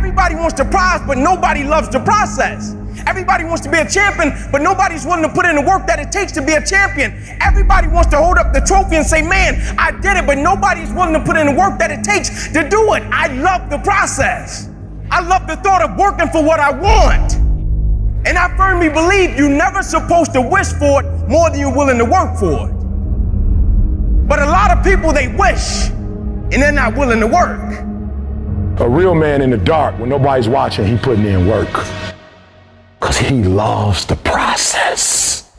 Everybody wants the prize, but nobody loves the process. Everybody wants to be a champion, but nobody's willing to put in the work that it takes to be a champion. Everybody wants to hold up the trophy and say, man, I did it, but nobody's willing to put in the work that it takes to do it. I love the process. I love the thought of working for what I want. And I firmly believe you're never supposed to wish for it more than you're willing to work for it. But a lot of people, they wish, and they're not willing to work. A real man in the dark, when nobody's watching, he putting in work. Because he loves the process.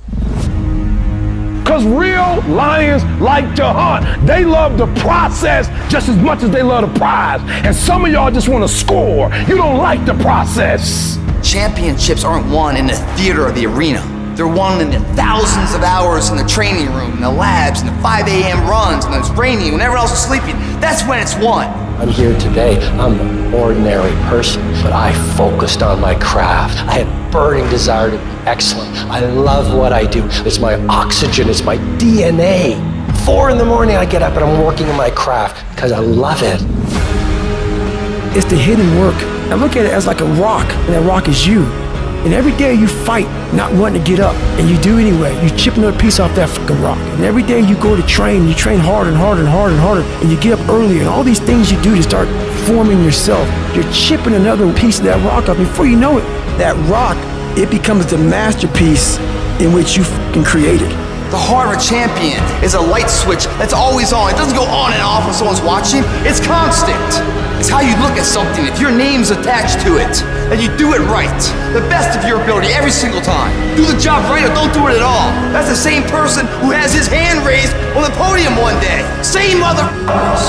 Because real lions like to hunt. They love the process just as much as they love the prize. And some of y'all just want to score. You don't like the process. Championships aren't won in the theater or the arena. They're won in the thousands of hours in the training room, in the labs, in the 5 a.m. runs, when it's raining, when everyone else is sleeping. That's when it's won. I'm here today. I'm an ordinary person, but I focused on my craft. I had burning desire to be excellent. I love what I do. It's my oxygen, it's my DNA. 4 in the morning I get up and I'm working on my craft because I love it. It's the hidden work. I look at it as like a rock, and that rock is you. And every day you fight not wanting to get up, and you do anyway. You chip another piece off that fucking rock. And every day you go to train, you train harder and harder and harder and harder, and you get up earlier, and all these things you do to start forming yourself. You're chipping another piece of that rock up. Before you know it, that rock, it becomes the masterpiece in which you fucking created. The heart of a champion is a light switch that's always on. It doesn't go on and off when someone's watching. It's constant. It's how you look at something. If your name's attached to it, then you do it right. The best of your ability every single time. Do the job right or don't do it at all. That's the same person who has his hand raised on the podium one day. Same motherfuckers.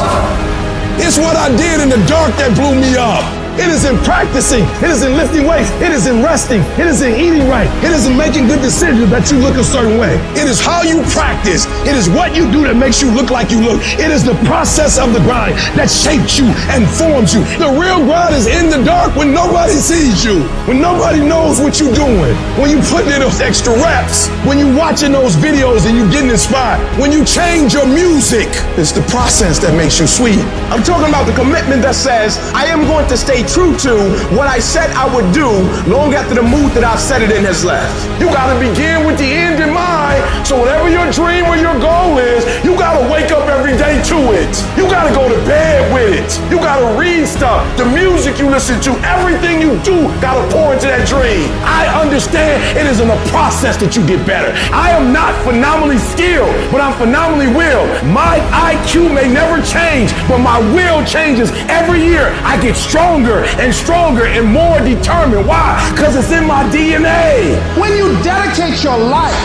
It's what I did in the dark that blew me up. It is in practicing. It is in lifting weights. It is in resting. It is in eating right. It is in making good decisions that you look a certain way. It is how you practice. It is what you do that makes you look like you look. It is the process of the grind that shapes you and forms you. The real grind is in the dark when nobody sees you, when nobody knows what you're doing, when you putting in those extra reps, when you watching those videos and you getting inspired, when you change your music. It's the process that makes you sweet. I'm talking about the commitment that says, I am going to stay true to what I said I would do long after the mood that I've set it in has left. You gotta begin with the end in mind, so whatever your dream or your goal is, you gotta wake up every day to it. You gotta go to bed with it. You gotta read stuff. The music you listen to, everything you do gotta pour into that dream. I understand it is in a process that you get better. I am not phenomenally skilled, but I'm phenomenally willed. My IQ may never change, but my will changes every year. I get stronger and stronger and more determined. Why? Because it's in my DNA. When you dedicate your life,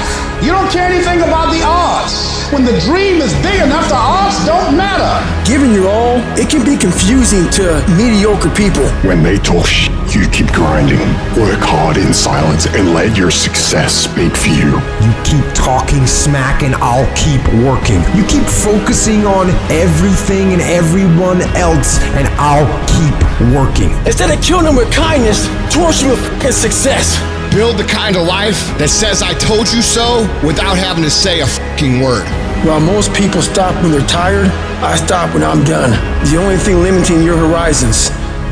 you don't care anything about the odds. When the dream is big enough, the odds don't matter. Giving your all, it can be confusing to mediocre people. When they talk shit, you keep grinding. Work hard in silence and let your success speak for you. You keep talking smack and I'll keep working. You keep focusing on everything and everyone else and I'll keep working. Instead of killing them with kindness, torch them with fucking success. Build the kind of life that says I told you so without having to say a fucking word. While most people stop when they're tired, I stop when I'm done. The only thing limiting your horizons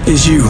is you.